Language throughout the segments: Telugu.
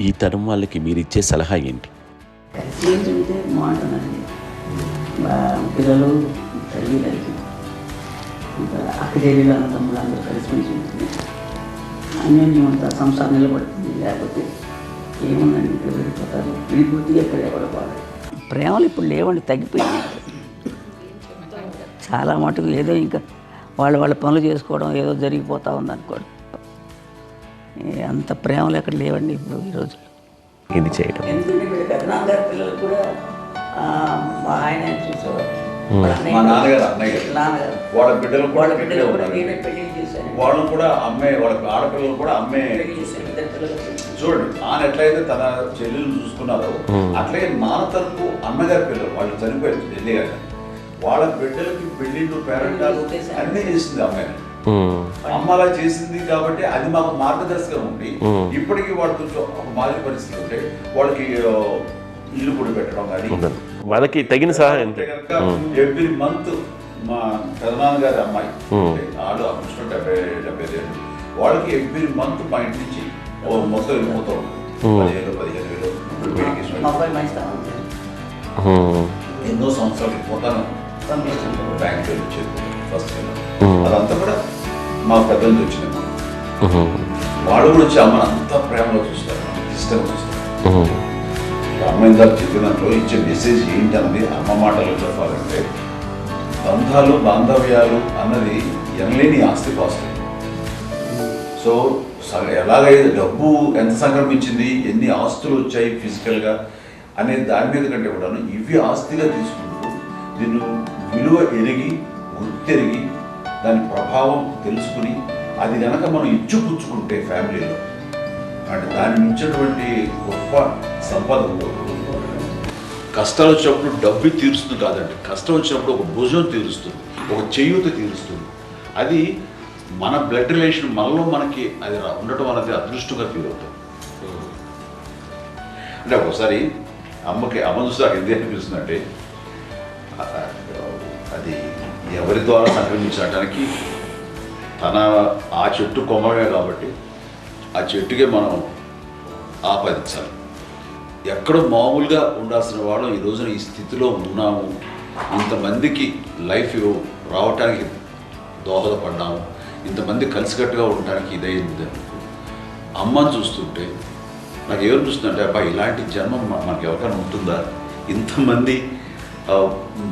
ఈ తరం వాళ్ళకి మీరిచ్చే సలహా ఏంటి? కలిసి ఉంటే బాగుంటుందండి. పిల్లలు తల్లిదండ్రులు ఇంకా అక్క చెల్లెలు అన్న తమ్ముడు అందరూ కలిసిమెలిసి ఉంటుంది. అన్యోన్యం అంతా సంసారం నిలబడుతుంది. లేకపోతే ఏముందండి, ఇక్కడ విడిపోతారు. విడిపోతే ఎక్కడ ఎవరు బాగా ప్రేమలు ఇప్పుడు లేవండి, తగ్గిపోయింది చాలా మటుకు. ఏదో ఇంకా వాళ్ళ పనులు చేసుకోవడం ఏదో జరిగిపోతూ ఉంది అనుకోండి. అంత ప్రేమలు ఎక్కడ లేవండి ఇప్పుడు ఈ రోజుల్లో. ఇది చేయడం ఎందుకంటే వీళ్ళ పెద్దనాన్నగారి పిల్లలు కూడా మా ఆయన చూసేవారు. మా నాన్నగారు అన్నయ్య వాళ్ళ బిడ్డలు కూడా వాళ్ళు కూడా అమ్మాయి, వాళ్ళ ఆడపిల్లలు కూడా అమ్మాయి చూడండి. నాన్న ఎట్లయితే తన చెల్లెలు చూసుకున్నారో అట్లే నాన్న తరపు అన్నగారి పిల్లలు వాళ్ళు చనిపోయారు ఢిల్లీ గారు. వాళ్ళ బిడ్డలకి పెళ్లిళ్ళు పేరెంటాలు అన్నీ చేసింది అమ్మాయిని. అమ్మ అలా చేసింది కాబట్టి అది మాకు మార్గదర్శకం ఉండి ఇప్పటికీ వాళ్ళు కొంచెం ఒక మాదిరి పరిస్థితి ఉంటే వాళ్ళకి ఇల్లు కూడా పెట్టడం కానీ వాళ్ళకి తగిన సహాయం. ఎవ్రీ మంత్ మా పెదనాన్న గారి అమ్మాయి వాళ్ళు అప్పుడు 70 వాళ్ళకి ఎవ్రీ మంత్ మా ఇంటి నుంచి మొత్తం వెళ్ళిపోతూ ఉంటుంది. 15,000 ఎన్నో సంవత్సరాలు వెళ్ళిపోతాను. బ్యాంక్ వచ్చేది ఫస్ట్ అదంతా కూడా మా పెద్దలు వచ్చింది. వాళ్ళు కూడా వచ్చి అమ్మని అంతా ప్రేమలో చూస్తారు, ఇష్టంగా చూస్తారు. అమ్మాయి గారు చెప్పినట్లు ఇచ్చే మెసేజ్ ఏంటన్నది అమ్మ మాటలు చెప్పాలంటే బంధాలు బాంధవ్యాలు అన్నది ఎనలేని ఆస్తిపాస్తులు. సో ఎలాగైతే డబ్బు ఎంత సంక్రమించింది, ఎన్ని ఆస్తులు వచ్చాయి ఫిజికల్గా అనే దాని మీద కంటే కూడా ఇవి ఆస్తిగా తీసుకుంటూ దీన్ని విలువ ఎరిగి గుర్తెరిగి దాని ప్రభావం తెలుసుకుని అది కనుక మనం ఇచ్చిపుచ్చుకుంటే ఫ్యామిలీలో అంటే దాని మించినటువంటి గొప్ప సంపద. కష్టాలు వచ్చినప్పుడు డబ్బు తీరుస్తుంది కాదండి, కష్టం వచ్చినప్పుడు ఒక భుజం తీరుస్తుంది, ఒక చేయూత తీరుస్తుంది. అది మన బ్లడ్ రిలేషన్ మనలో మనకి అది ఉండటం అనేది అదృష్టంగా ఫీల్ అవుతాం. అంటే ఒకసారి అమ్మ చూస్తే నాకు ఎందుకు అనిపిస్తుందంటే అది ఎవరి ద్వారా సంక్రమించడానికి తన ఆ చెట్టు కొమ్మమే కాబట్టి ఆ చెట్టుకే మనం ఆపాదించాలి. ఎక్కడో మామూలుగా ఉండాల్సిన వాళ్ళం ఈ రోజున ఈ స్థితిలో ఉన్నాము, ఇంతమందికి లైఫ్ రావటానికి దోహదపడ్డాము, ఇంతమంది కలిసికట్టుగా ఉండటానికి ఇదైంది. అమ్మని చూస్తుంటే నాకు ఏమనిపిస్తుందంటే అబ్బా ఇలాంటి జన్మం మనకి ఎవరికైనా ఉంటుందా? ఇంతమంది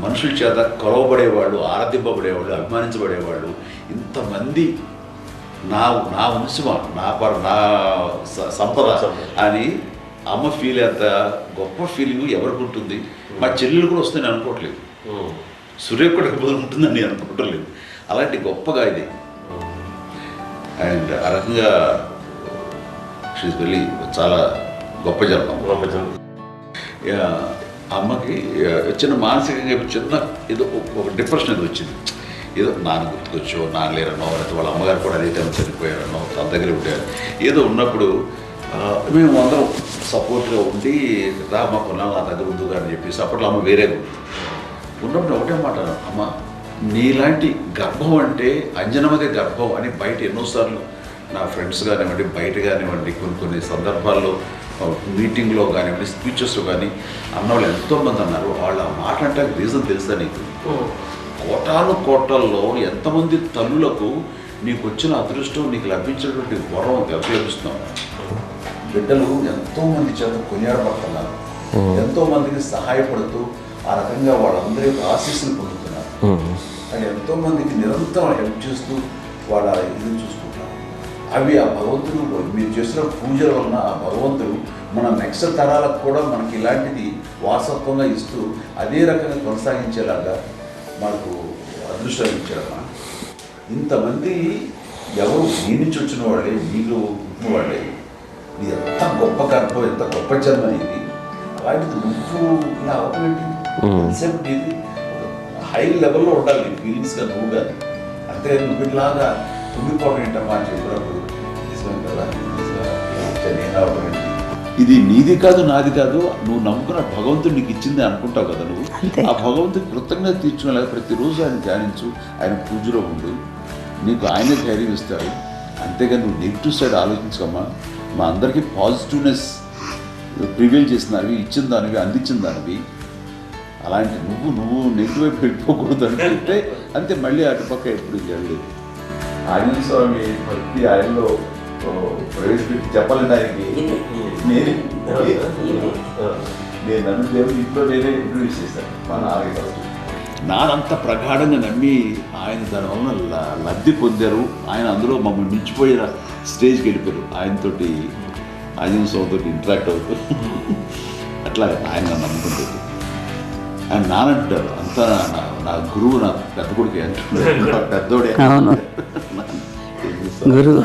మనుషుల చేత కొలవబడేవాళ్ళు, ఆరాధింపబడేవాళ్ళు, అభిమానించబడేవాళ్ళు, ఇంతమంది నా వంశమా, నా సంపద అని అమ్మ ఫీల్ అంత గొప్ప ఫీలింగ్ ఎవరికి ఉంటుంది? మా చెల్లెలు కూడా వస్తే నేను అనుకోవట్లేదు, సూర్య కూడా ఉంటుందని నేను అనుకోవట్లేదు. అలాంటి గొప్పగా ఇది. అండ్ ఆ రకంగా షీస్ వెరీ చాలా గొప్ప జన్మ. అమ్మకి చిన్న మానసికంగా చిన్న ఏదో ఒక డిప్రెషన్ ఏదో వచ్చింది. ఏదో నాన్న గుర్తుకొచ్చో, నాన్న లేరనో, లేకపోతే వాళ్ళ అమ్మగారు కూడా అదే టైం చనిపోయారనో, తన దగ్గర ఉంటారు ఏదో ఉన్నప్పుడు మేము అందరం సపోర్ట్గా ఉండి మా కొన్నాళ్ళు నా దగ్గర ఉందిగా అని చెప్పేసి అప్పట్లో అమ్మ వేరే ఉన్నప్పుడు ఒకటే మాట, అమ్మ నీలాంటి గర్భం అంటే అంజనమదే గర్భం అని బయట ఎన్నోసార్లు నా ఫ్రెండ్స్ కానివ్వండి, బయట కానివ్వండి, కొన్ని సందర్భాల్లో మీటింగ్లో కానివ్వండి, స్పీచెస్లో కానీ అన్నవాళ్ళు ఎంతోమంది అన్నారు. వాళ్ళు ఆ మాట్లాడటానికి రీజన్ తెలుసా నీకు? కోటాల్లో ఎంతమంది తల్లులకు నీకు వచ్చిన అదృష్టం, నీకు లభించినటువంటి వరం ఎవరు లభిస్తున్నావు? బిడ్డలు ఎంతోమంది చేత కొనియాడబడుతున్నారు, ఎంతోమందికి సహాయపడుతూ ఆ రకంగా వాళ్ళందరి యొక్క ఆశీస్సులు పొందుతున్నారు. అది ఎంతోమందికి నిరంతరం హెల్ప్ చేస్తూ వాళ్ళ ఇది చూసుకుంటారు. అవి ఆ భగవంతుడు మీరు చేసిన పూజల వలన ఆ భగవంతుడు మన నెక్స్ట్ తరాలకు కూడా మనకి ఇలాంటిది వారసత్వంగా ఇస్తూ అదే రకంగా కొనసాగించేలాగా మనకు అదృష్టాన్ని ఇచ్చారమ్మా. ఇంతమంది ఎవరు మీ నుంచి వచ్చిన వాళ్ళే, మీకు పుట్టిన వాళ్ళే. ఇది ఎంత గొప్ప గర్భం, ఎంత గొప్ప జన్మ అనేది. అలాంటిది నువ్వు ఇలా అవటమేంటి? కాన్సెప్ట్ ఇది హై లెవెల్లో ఉండాలి నీ ఫీలింగ్స్గా నువ్వు కానీ. అంతే నువ్వు ఇలాగా కుంగిపోవడం ఏంటమ్మా అని చెప్పినప్పుడు నిజమే కదా, నేను అవడం ఏంటి? ఇది నీది కాదు, నాది కాదు, నువ్వు నమ్ముకున్న భగవంతుడు నీకు ఇచ్చింది అనుకుంటావు కదా నువ్వు. ఆ భగవంతుడి కృతజ్ఞత తీర్చుకునేలాగా ప్రతిరోజు ఆయన ధ్యానించు, ఆయన పూజలో ఉండు, నీకు ఆయనే ధైర్యం ఇస్తాడు. అంతేగాని నువ్వు నెగిటివ్ సైడ్ ఆలోచించకమ్మా. మా అందరికీ పాజిటివ్నెస్ ప్రివీల్ చేసిన దానివి, ఇచ్చిన దానివి, అందించిన దానివి. అలాంటి నువ్వు నెగిటివ్ వైపు వెళ్ళిపోకూడదు అంటే అంతే, మళ్ళీ అటుపక్క ఎప్పుడు వెళ్ళలేదు. ఆంజనేయ స్వామి భక్తి ఆయనలో ప్రవేశపెట్టి చెప్పాలంటే ఆయనకి నేను నన్ను దేవుడు ఇంట్లో నేనే ఇంట్రడ్యూస్ చేశాను మా నాన్నగారు. నానంత ప్రగాఢంగా నమ్మి ఆయన దానివల్ల లబ్ధి పొందారు. ఆయన అందులో మమ్మల్ని మించిపోయిన స్టేజ్కి వెళ్ళిపోయారు. ఆయనతోటి ఆంజనేయ స్వామితో ఇంటరాక్ట్ అవుతూ అట్లా ఆయన నన్ను నమ్ముకుంటుంది. ఆయన నానంటారు అంతా నా గురువు, నా పెద్ద కొడుకు అంటున్నారు, పెద్దోడే అవును గురువు.